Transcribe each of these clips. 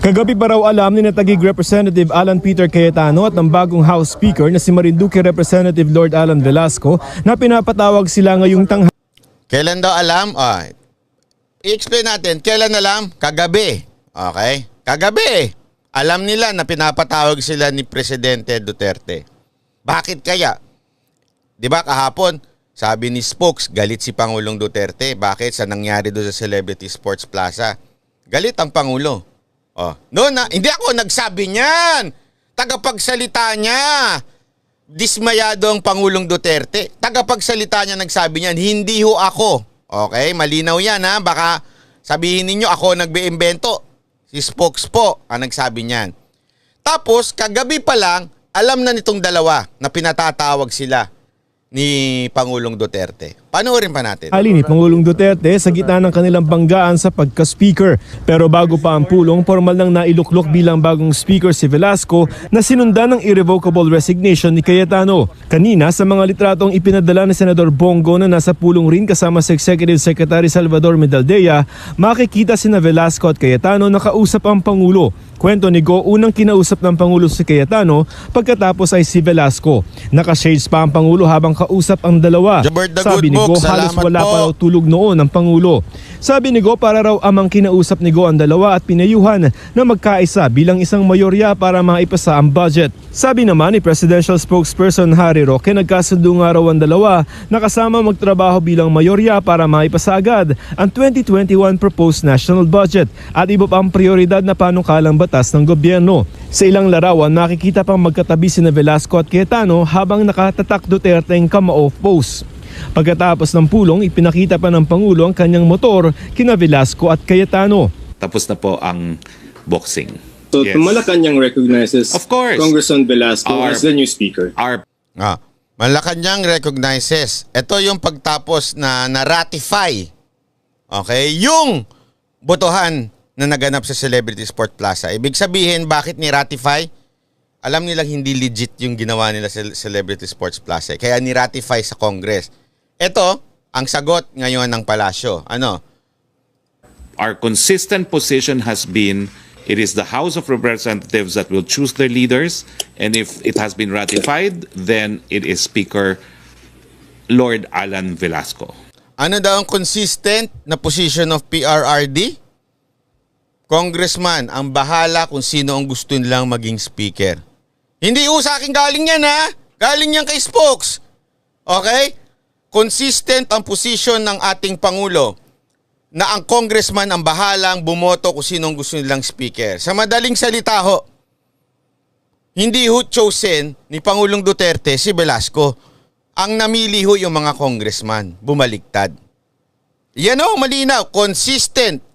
Kagabi pa raw alam ni Taguig Representative Alan Peter Cayetano at ng bagong House Speaker na si Marinduque Representative Lord Alan Velasco na pinapatawag sila ngayong tanghali. Kailan daw alam? I-explain natin. Kailan alam? Kagabi. Okay? Kagabi. Alam nila na pinapatawag sila ni Presidente Duterte. Bakit kaya? Di ba kahapon, sabi ni Spokes, galit si Pangulong Duterte. Bakit? Sa nangyari doon sa Celebrity Sports Plaza. Galit ang Pangulo. Hindi ako nagsabi niyan. Tagapagsalita niya. Dismayado ang Pangulong Duterte. Tagapagsalita niya nagsabi niyan, hindi ho ako. Okay? Malinaw yan ha. Baka sabihin ninyo ako nagbe-imbento. Si Spokes po ang nagsabi niyan. Tapos, kagabi pa lang, alam na nitong dalawa na pinatatawag sila ni Pangulong Duterte. Panoorin pa natin. Ni Pangulong Duterte sa gitna ng kanilang banggaan sa pagka-speaker. Pero bago pa ang pulong, formal nang nailuklok bilang bagong speaker si Velasco na sinundan ng irrevocable resignation ni Cayetano. Kanina sa mga litratong ipinadala ni Senador Bongo na nasa pulong rin kasama sa Executive Secretary Salvador Medaldea, makikita sina Velasco at Cayetano na kausap ang Pangulo. Kwento ni Go, unang kinausap ng Pangulo si Cayetano, pagkatapos ay si Velasco. Naka-shades pa ang Pangulo habang kausap ang dalawa. Sabi ni Go, halos wala pa raw tulog noon ang Pangulo. Sabi ni Go, para raw amang kinausap ni Go ang dalawa at pinayuhan na magkaisa bilang isang mayorya para maipasa ang budget. Sabi naman ni Presidential Spokesperson Harry Roque, nagkasundo nga raw ang dalawa na kasama magtrabaho bilang mayorya para maipasa agad ang 2021 proposed national budget at iba pang prioridad na panukalang batas ng gobyerno. Sa ilang larawan, nakikita pang magkatabi sina Velasco at Cayetano habang nakatatak Duterte ang come-off pose. Pagkatapos ng pulong, ipinakita pa ng Pangulo ang kanyang motor kina Velasco at Cayetano. Tapos na po ang boxing. So Malacanang recognizes of course Congressman Velasco as the new speaker. Malacanang recognizes. Ito yung pagtapos na na-ratify. Okay? Yung botohan na naganap sa Celebrity Sport Plaza. Ibig sabihin, bakit ni-ratify? Alam nilang hindi legit yung ginawa nila sa Celebrity Sports Plaza. Kaya ni-ratify sa Congress. Ito, ang sagot ngayon ng palasyo. Ano? Our consistent position has been, it is the House of Representatives that will choose their leaders, and if it has been ratified, then it is Speaker Lord Alan Velasco. Ano daw ang consistent na position of PRRD? Congressman, ang bahala kung sino ang gusto nilang maging speaker. Hindi sa akin galing yan ha. Galing yan kay Spokes. Okay? Consistent ang position ng ating Pangulo na ang congressman ang bahalang bumoto kung sino ang gusto nilang speaker. Sa madaling salita ho, hindi ho chosen ni Pangulong Duterte si Velasco. Ang namili ho yung mga congressman. Bumaliktad. Yan ho, malinaw. Consistent.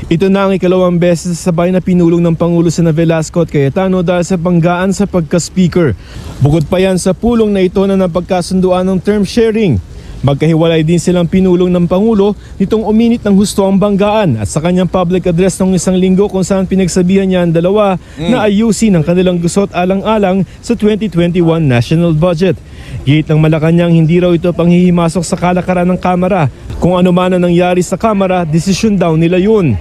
Ito na ang ikalawang beses sa sabay na pinulong ng Pangulo sina Velasco at Cayetano dahil sa banggaan sa pagka-speaker. Bukod pa yan sa pulong na ito na napagkasunduan ng term sharing. Magkahiwalay din silang pinulong ng Pangulo nitong uminit ng husto ang banggaan at sa kanyang public address ng isang linggo kung saan pinagsabihan niya ang dalawa na ayusin ang kanilang gusot alang-alang sa 2021 national budget. Gate ng Malacanang, hindi raw ito panghihimasok sa kalakaran ng Kamara. Kung ano man ang nangyari sa Kamara, desisyon daw nila yun.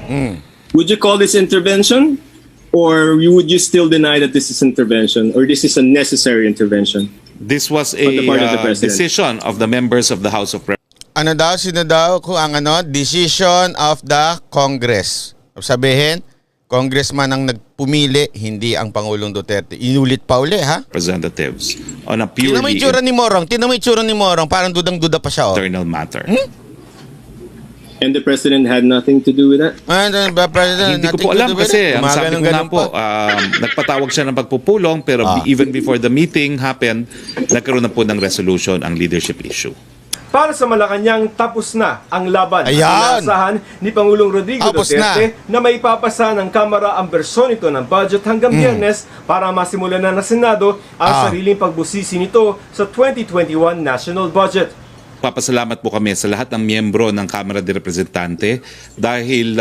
Would you call this intervention? Or would you still deny that this is intervention? Or this is a necessary intervention? This was a decision of the members of the House of Representatives. Ano daw, sino daw kung ang decision of the Congress. Sabihin, congressman ang nagpumili, hindi ang Pangulong Duterte. Inulit pa uli, ha? Representatives on a purely Tinan mo yung itsura ni Morong, parang dudang-duda pa siya. internal matter. And the president had nothing to do with that? Hindi ko po alam kasi ang sabi ko nga po, nagpatawag siya ng pagpupulong pero even before the meeting happened, nagkaroon na po ng resolution ang leadership issue. Para sa Malacanang, tapos na ang laban. Ayan! At inaasahan ni Pangulong Rodrigo Tapos Duterte na may papasa ng Kamara ang bersyon nito ng budget hanggang Biyernes para masimulan na ng Senado ang sariling pagbusisi nito sa 2021 national budget. Papasalamat po kami sa lahat ng miyembro ng Kamara de Representante dahil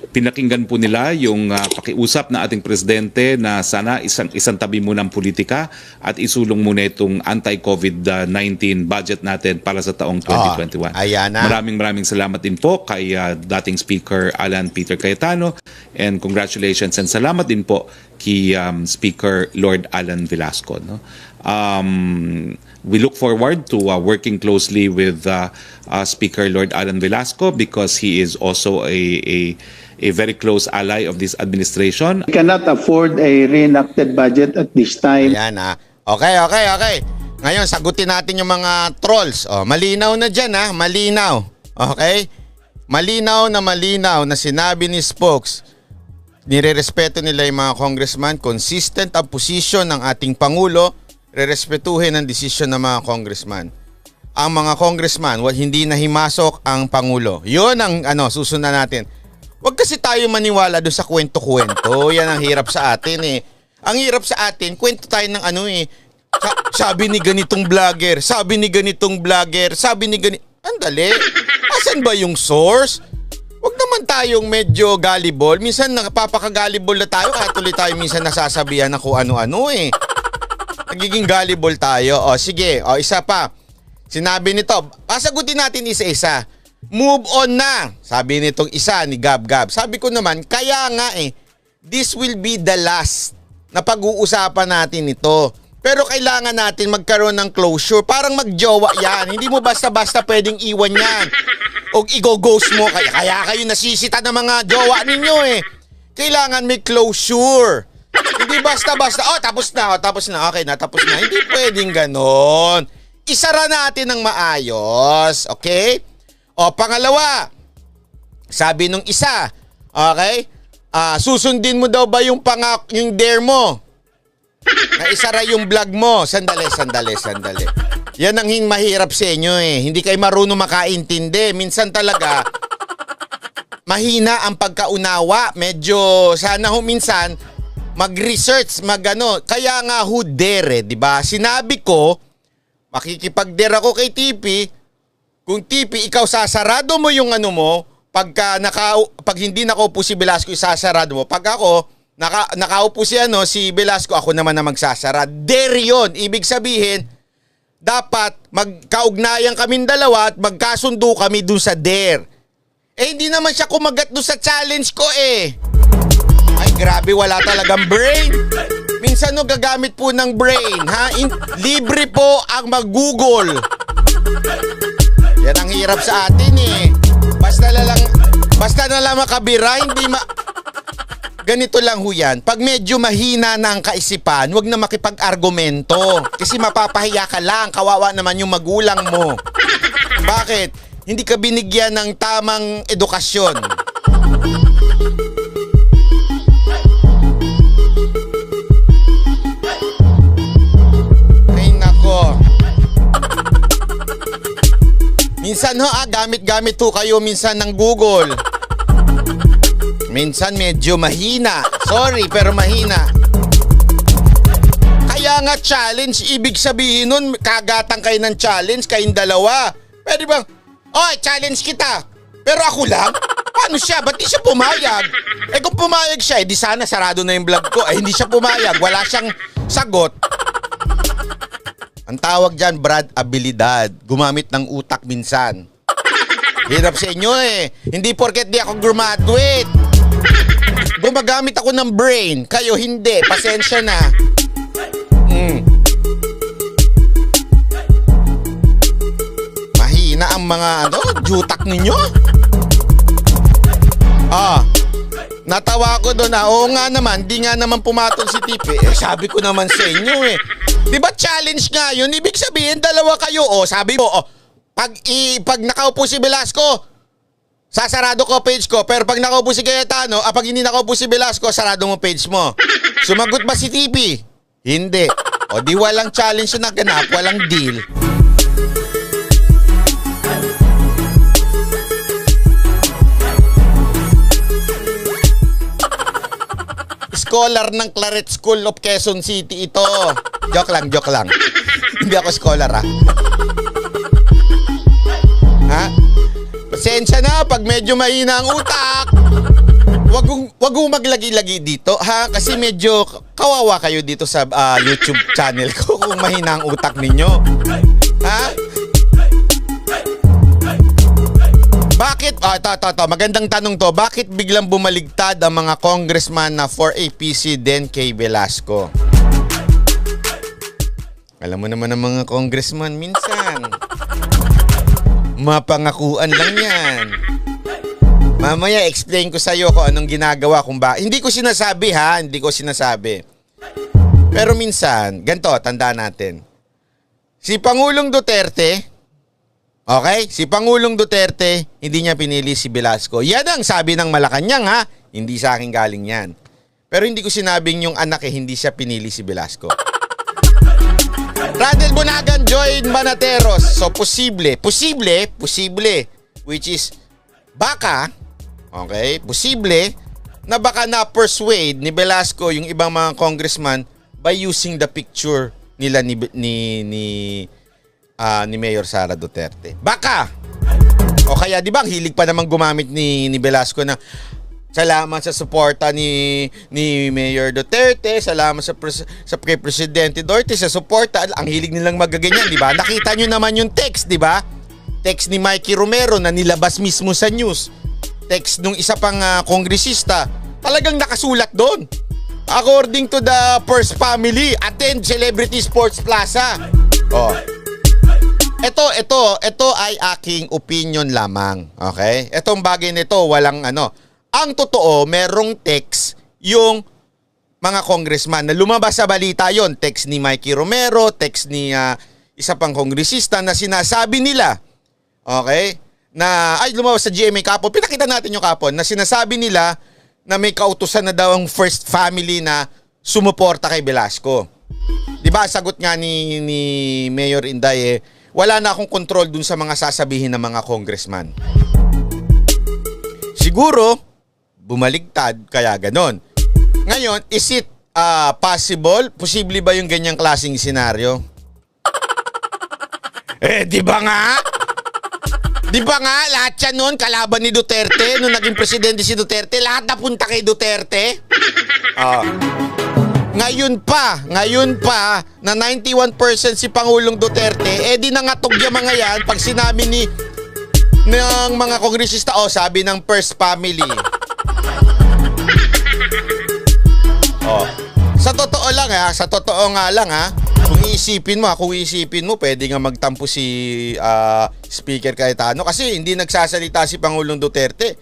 pinakinggan po nila yung pakiusap na ating presidente na sana isang tabi muna ang politika at isulong muna itong anti-COVID-19 budget natin para sa taong 2021. Ayan na. Maraming salamat din po kay dating Speaker Alan Peter Cayetano, and congratulations and salamat din po kay Speaker Lord Alan Velasco. No? We look forward to working closely with Speaker Lord Alan Velasco because he is also a very close ally of this administration. We cannot afford a reenacted budget at this time. Ayan ha. Okay. Ngayon, sagutin natin yung mga trolls. Malinaw na dyan ha. Malinaw. Okay? Malinaw na sinabi ni Spokes. Nirerespeto nila yung mga congressman. Consistent ang posisyon ng ating Pangulo. Rerespetuhin ang desisyon ng mga congressman. Ang mga congressman, hindi na himasok ang Pangulo. Yun ang susundan natin. Huwag kasi tayo maniwala doon sa kwento-kwento. Yan ang hirap sa atin eh. Ang hirap sa atin, kwento tayo ng sabi ni ganitong vlogger, sabi ni ganitong vlogger, sabi ni ganitong... Andali, asan ba yung source? Huwag naman tayong medyo gullible. Minsan napapaka-gullible na tayo kaya tuloy tayo minsan nasasabihan na kung ano-ano eh. Nagiging gullible tayo. Sige. Isa pa. Sinabi nito, pasagutin natin isa-isa. Move on na. Sabi nitong isa ni Gab. Sabi ko naman, kaya nga this will be the last na pag-uusapan natin ito. Pero kailangan natin magkaroon ng closure. Parang magjowa yan. Hindi mo basta-basta pwedeng iwan yan. O i-ghost mo. Kaya kayo nasisita ng mga jowa ninyo eh. Kailangan may closure. Hindi basta-basta, tapos na. Okay na, tapos na. Hindi pwedeng ganon. Isara natin ng maayos. Okay? Pangalawa, sabi nung isa, okay? Susundin mo daw ba yung dare mo? Na isara yung vlog mo. Sandali. Yan ang mahirap sa inyo eh. Hindi kayo marunong makaintindi. Minsan talaga, mahina ang pagkaunawa. Medyo, sana minsan, mag-research, Kaya nga dare, di ba? Sinabi ko, makikipag-dare ako kay TP. Kung TP, ikaw sasarado mo yung mo, pag hindi nakaupo si Velasco, isasarado mo. Pag ako, nakaupo si Velasco, ako naman na magsasara. Dare yun. Ibig sabihin, dapat magkaugnayan kaming dalawa at magkasundo kami dun sa dare. Hindi naman siya kumagat dun sa challenge ko eh. Ay, grabe, wala talagang brain. Minsan gagamit po ng brain, ha? Libre po ang mag-Google. Yan ang hirap sa atin eh. Basta na lang makabira, ganito lang ho yan. Pag medyo mahina na ang kaisipan, huwag na makipag-argumento. Kasi mapapahiya ka lang, kawawa naman yung magulang mo. Bakit? Hindi ka binigyan ng tamang edukasyon. Minsan gamit-gamit ho kayo minsan ng Google. Minsan medyo mahina. Sorry, pero mahina. Kaya nga challenge, ibig sabihin nun, kagatan kayo ng challenge, kayong dalawa. Pwede bang, challenge kita. Pero ako lang? Paano siya? Ba't di siya pumayag? Kung pumayag siya, di sana sarado na yung vlog ko. Hindi siya pumayag, wala siyang sagot. Ang tawag dyan, Brad, abilidad. Gumamit ng utak minsan. Hirap sa inyo eh. Hindi porket di ako graduate. Gumagamit ako ng brain. Kayo hindi. Pasensya na. Mahina ang mga jutak ninyo. Natawa ko doon. Oo nga naman. Di nga naman pumatol si Tipe. Sabi ko naman sa inyo eh. Diba challenge nga yun? Ibig sabihin, dalawa kayo. Sabi mo, pag nakaupo si Velasco, sasarado ko page ko. Pero pag nakaupo si Cayetano, pag hindi nakaupo si Velasco, sarado mo page mo. Sumagot ba si TP? Hindi. Di walang challenge na naganap, walang deal. Scholar ng Claret School of Quezon City ito. Joke lang. Hindi ako scholar ha. Pasensya na pag medyo mahina ang utak. Wag mong maglagi-lagi dito, ha? Kasi medyo kawawa kayo dito sa YouTube channel ko kung mahina ang utak ninyo. Ha? Bakit? Magandang tanong to. Bakit biglang bumaligtad ang mga congressman na for APC din kay Velasco? Alam mo naman ang mga congressman minsan. Mapangakuan lang yan. Mamaya explain ko sa'yo kung anong ginagawa kung ba. Hindi ko sinasabi ha, hindi ko sinasabi. Pero minsan, ganito, tandaan natin. Si Pangulong Duterte, okay? Si Pangulong Duterte, hindi niya pinili si Velasco. Yan ang sabi ng Malacanang ha, hindi sa akin galing yan. Pero hindi ko sinabing yung anak hindi siya pinili si Velasco. Radel Bunagan, Joy Manateros. So, posible, which is, baka, okay, posible, na baka na-persuade ni Velasco yung ibang mga congressman by using the picture nila ni Mayor Sara Duterte. Baka! O kaya, di ba, ang hilig pa naman gumamit ni Velasco na salamat sa suporta ni Mayor Duterte, salamat sa kay Presidente Duterte sa suporta. Ang hilig nilang magaganyan, di ba? Nakita nyo naman yung text, di ba? Text ni Mikey Romero na nilabas mismo sa news. Text nung isa pang kongresista. Talagang nakasulat doon. According to the first family, attend Celebrity Sports Plaza. Oh. Ito ay aking opinion lamang. Okay? Itong bagay nito, walang ano. Ang totoo, merong text yung mga congressman na lumabas sa balita yon. Text ni Mikey Romero, text ni isa pang kongresista na sinasabi nila, okay, na ay lumabas sa GMA kapon. Pinakita natin yung kapon na sinasabi nila na may kautusan na daw ang first family na sumuporta kay Velasco. Diba, sagot nga ni Mayor Inday, wala na akong control dun sa mga sasabihin ng mga congressman. Siguro, bumaligtad, kaya ganon. Ngayon, is it possible? Posible ba yung ganyang klaseng senaryo? Di ba nga? Di ba nga, lahat yan noon, kalaban ni Duterte, nung naging presidente si Duterte, lahat napunta kay Duterte? Ngayon pa, na 91% si Pangulong Duterte, di nangatog yung mga yan, pag sinabi ng mga kongresista, sabi ng first family. Sa totoo lang sa totoo nga lang kung iisipin mo, pwede nga magtampo si Speaker Cayetano kasi hindi nagsasalita si Pangulong Duterte.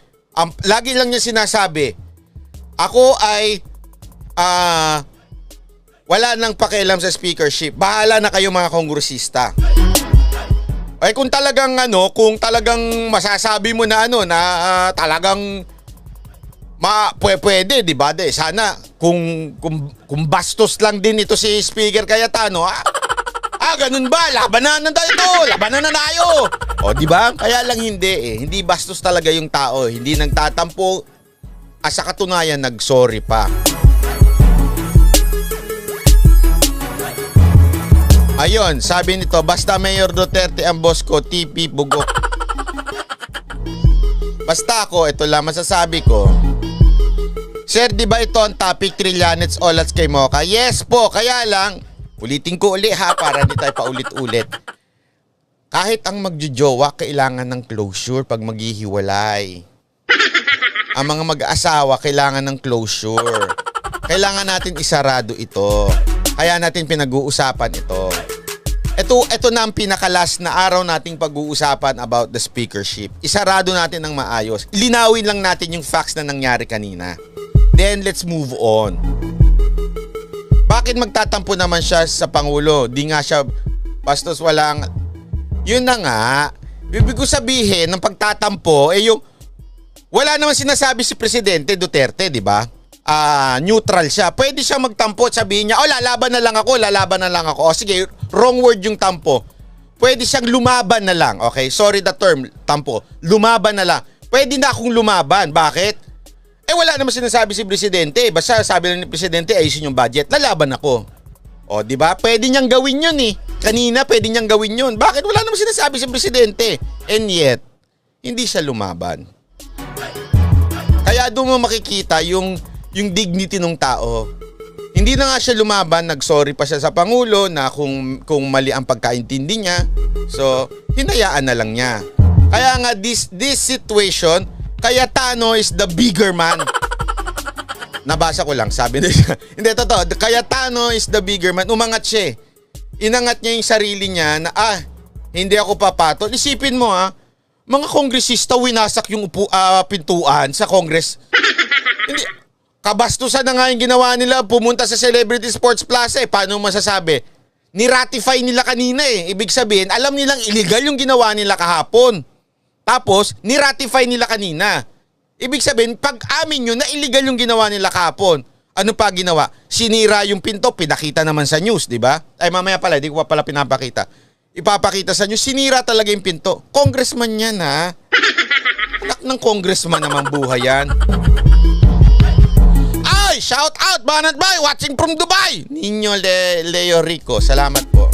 Lagi lang niya sinasabi, ako ay wala nang pakialam sa speakership. Bahala na kayo mga kongresista. Ay kung talagang masasabi mo na talagang pwede, di ba? Sana kung bastos lang din ito si Speaker Cayetano, ganun ba? Labanan na tayo. Di ba? Kaya lang hindi bastos talaga yung tao, hindi nagtatampo, sa katunayan nagsorry pa. Ayun, sabi nito, basta Mayor Duterte ang boss ko, TP bugok. Basta ako, ito lang masasabi ko. Sir, di ba ito ang topic, Trillanets Olats kay Mocha? Yes po, kaya lang, ulitin ko uli para di tayo paulit-ulit. Kahit ang magjojowa, kailangan ng closure pag maghihiwalay. Ang mga mag-aasawa, kailangan ng closure. Kailangan natin isarado ito. Kaya natin pinag-uusapan ito. Ito na ang pinakalas na araw nating pag-uusapan about the speakership. Isarado natin ng maayos. Linawin lang natin yung facts na nangyari kanina. Then let's move on. Bakit magtatampo naman siya sa Pangulo? Di nga siya bastos walang... Yun na nga. Ibig ko sabihin ng pagtatampo, yung... Wala naman sinasabi si Presidente Duterte, di ba? Neutral siya. Pwede siya magtampo at sabihin niya, lalaban na lang ako. Sige, wrong word yung tampo. Pwede siyang lumaban na lang. Okay, sorry the term, tampo. Lumaban na lang. Pwede na akong lumaban. Bakit? Wala naman sinasabi si Presidente. Basta sabi lang ni Presidente, ayusin yung budget. Lalaban ako. Di ba? Pwede niyang gawin yun eh. Kanina, pwede niyang gawin yun. Bakit? Wala naman sinasabi si Presidente. And yet, hindi siya lumaban. Kaya doon mo makikita yung dignity ng tao. Hindi na nga siya lumaban, nag-sorry pa siya sa Pangulo na kung mali ang pagkaintindi niya. So, hinayaan na lang niya. Kaya nga this situation, Cayetano is the bigger man. Nabasa ko lang, sabi nila. Hindi, totoo. Cayetano is the bigger man. Umangat siya. Inangat niya yung sarili niya na, hindi ako papatol. Isipin mo mga kongresista winasak yung pintuan sa Congress. Hindi, kabastusan na nga yung ginawa nila, pumunta sa Celebrity Sports Plaza Paano masasabi? Ni-ratify nila kanina Ibig sabihin, alam nilang illegal yung ginawa nila kahapon. Tapos, ni-ratify nila kanina. Ibig sabihin, pag amin nyo na illegal yung ginawa nila kahapon, ano pa ginawa? Sinira yung pinto, pinakita naman sa news, di ba? Ay, mamaya pala, di ko pa pala pinapakita. Ipapakita sa news, sinira talaga yung pinto. Congressman yan, Anak ng congressman naman buhay yan. Ay, shout out, Banat Bay, watching from Dubai. Nino Leo Rico, salamat po.